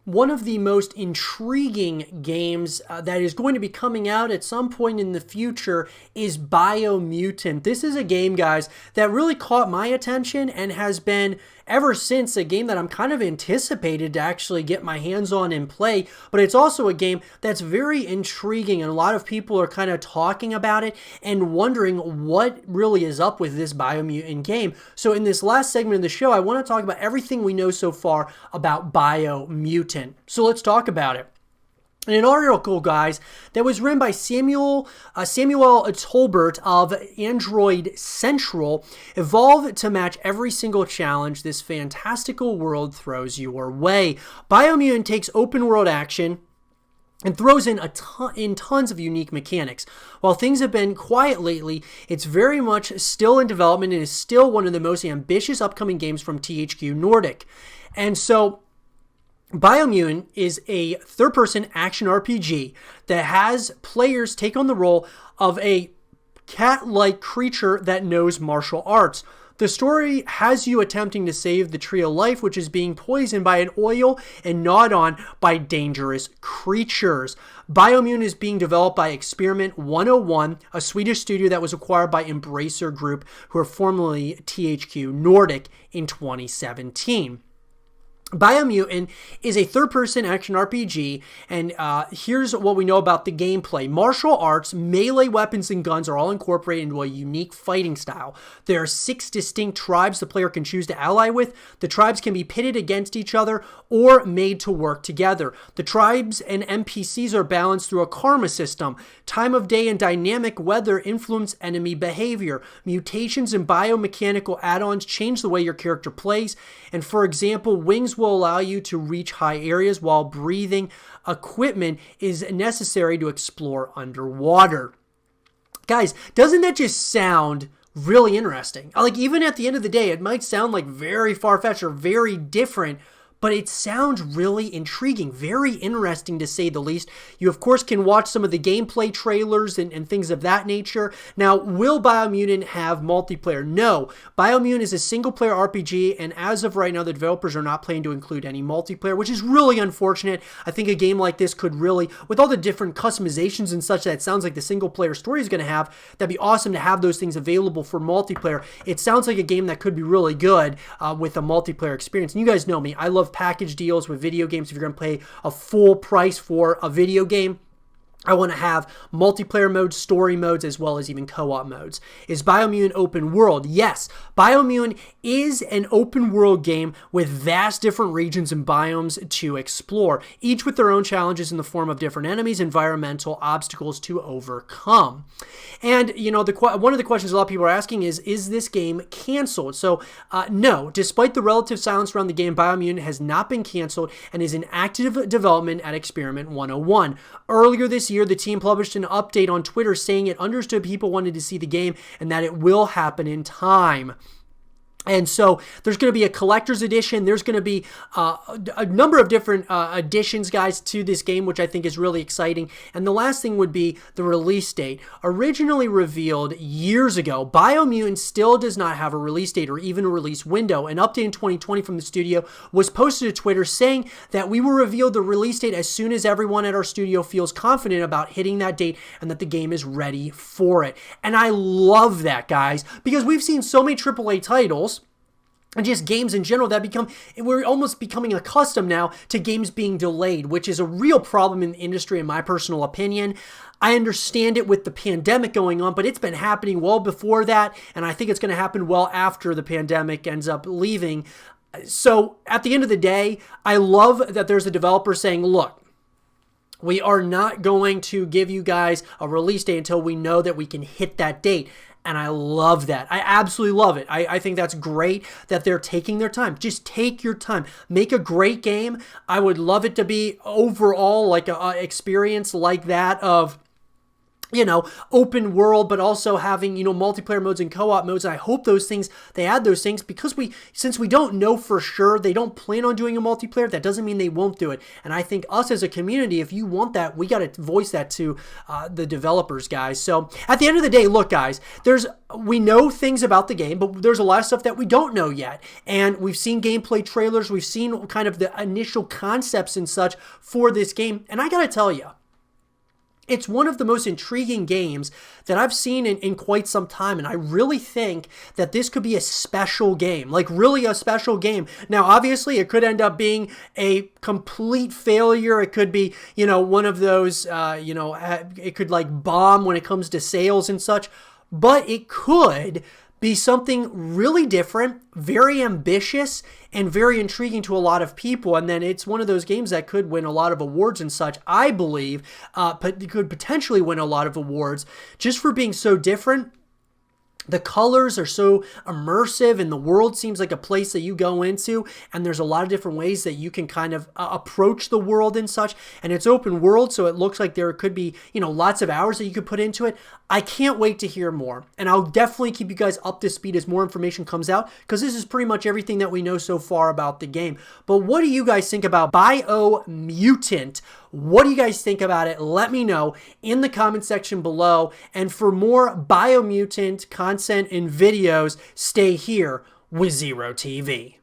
one of the most intriguing games that is going to be coming out at some point in the future is Biomutant. This is a game, guys, that really caught my attention and has been ever since a game that I'm kind of anticipated to actually get my hands on and play, but it's also a game that's very intriguing, and a lot of people are kind of talking about it and wondering what really is up with this Biomutant game. So in this last segment of the show, I want to talk about everything we know so far about Biomutant. So let's talk about it. In an article, guys, that was written by Samuel Tolbert of Android Central, evolve to match every single challenge this fantastical world throws your way. Biomutant takes open world action and throws in tons of unique mechanics. While things have been quiet lately, it's very much still in development and is still one of the most ambitious upcoming games from THQ Nordic. And so Biomutant is a third-person action RPG that has players take on the role of a cat-like creature that knows martial arts. The story has you attempting to save the Tree of Life, which is being poisoned by an oil and gnawed on by dangerous creatures. Biomutant is being developed by Experiment 101, a Swedish studio that was acquired by Embracer Group, who are formerly THQ Nordic, in 2017. Biomutant is a third-person action RPG, and here's what we know about the gameplay. Martial arts, melee weapons, and guns are all incorporated into a unique fighting style. There are 6 distinct tribes the player can choose to ally with. The tribes can be pitted against each other or made to work together. The tribes and NPCs are balanced through a karma system. Time of day and dynamic weather influence enemy behavior. Mutations and biomechanical add-ons change the way your character plays, and for example, wings will allow you to reach high areas, while breathing equipment is necessary to explore underwater. Guys, doesn't that just sound really interesting? Like, even at the end of the day, it might sound like very far-fetched or very different, but it sounds really intriguing, very interesting to say the least. You, of course, can watch some of the gameplay trailers and things of that nature. Now, will Biomutant have multiplayer? No. Biomutant is a single-player RPG, and as of right now, the developers are not planning to include any multiplayer, which is really unfortunate. I think a game like this could really, with all the different customizations and such that it sounds like the single-player story is going to have, that'd be awesome to have those things available for multiplayer. It sounds like a game that could be really good with a multiplayer experience. And you guys know me. I love package deals with video games. If you're going to pay a full price for a video game, I want to have multiplayer modes, story modes, as well as even co-op modes. Is Biomutant open world? Yes. Biomutant is an open world game with vast different regions and biomes to explore, each with their own challenges in the form of different enemies, environmental obstacles to overcome. And, you know, one of the questions a lot of people are asking is this game canceled? So, no. Despite the relative silence around the game, Biomutant has not been canceled and is in active development at Experiment 101. Earlier this year, the team published an update on Twitter saying it understood people wanted to see the game and that it will happen in time. And so there's going to be a collector's edition. There's going to be a number of different additions, guys, to this game, which I think is really exciting. And the last thing would be the release date. Originally revealed years ago, Biomutant still does not have a release date or even a release window. An update in 2020 from the studio was posted to Twitter saying that we will reveal the release date as soon as everyone at our studio feels confident about hitting that date and that the game is ready for it. And I love that, guys, because we've seen so many AAA titles and just games in general that we're almost becoming accustomed now to games being delayed, which is a real problem in the industry, in my personal opinion. I understand it with the pandemic going on, but it's been happening well before that, and I think it's going to happen well after the pandemic ends up leaving. So at the end of the day, I love that there's a developer saying, look, we are not going to give you guys a release date until we know that we can hit that date. And I love that. I absolutely love it. I think that's great that they're taking their time. Just take your time. Make a great game. I would love it to be overall like an experience like that of open world, but also having, multiplayer modes and co-op modes. And I hope they add those things, because since we don't know for sure, they don't plan on doing a multiplayer, that doesn't mean they won't do it. And I think us as a community, if you want that, we got to voice that to the developers, guys. So at the end of the day, look, guys, we know things about the game, but there's a lot of stuff that we don't know yet. And we've seen gameplay trailers, we've seen kind of the initial concepts and such for this game. And I got to tell you, it's one of the most intriguing games that I've seen in quite some time, and I really think that this could be a special game, like really a special game. Now, obviously, it could end up being a complete failure. It could be, one of those, it could like bomb when it comes to sales and such, but it could be something really different, very ambitious, and very intriguing to a lot of people. And then it's one of those games that could win a lot of awards and such, I believe, but could potentially win a lot of awards just for being so different. The colors are so immersive, and the world seems like a place that you go into, and there's a lot of different ways that you can kind of approach the world and such. And it's open world, so it looks like there could be, lots of hours that you could put into it. I can't wait to hear more, and I'll definitely keep you guys up to speed as more information comes out, because this is pretty much everything that we know so far about the game. But what do you guys think about Biomutant? What do you guys think about it? Let me know in the comment section below. And for more Biomutant content and videos, stay here with Zero TV.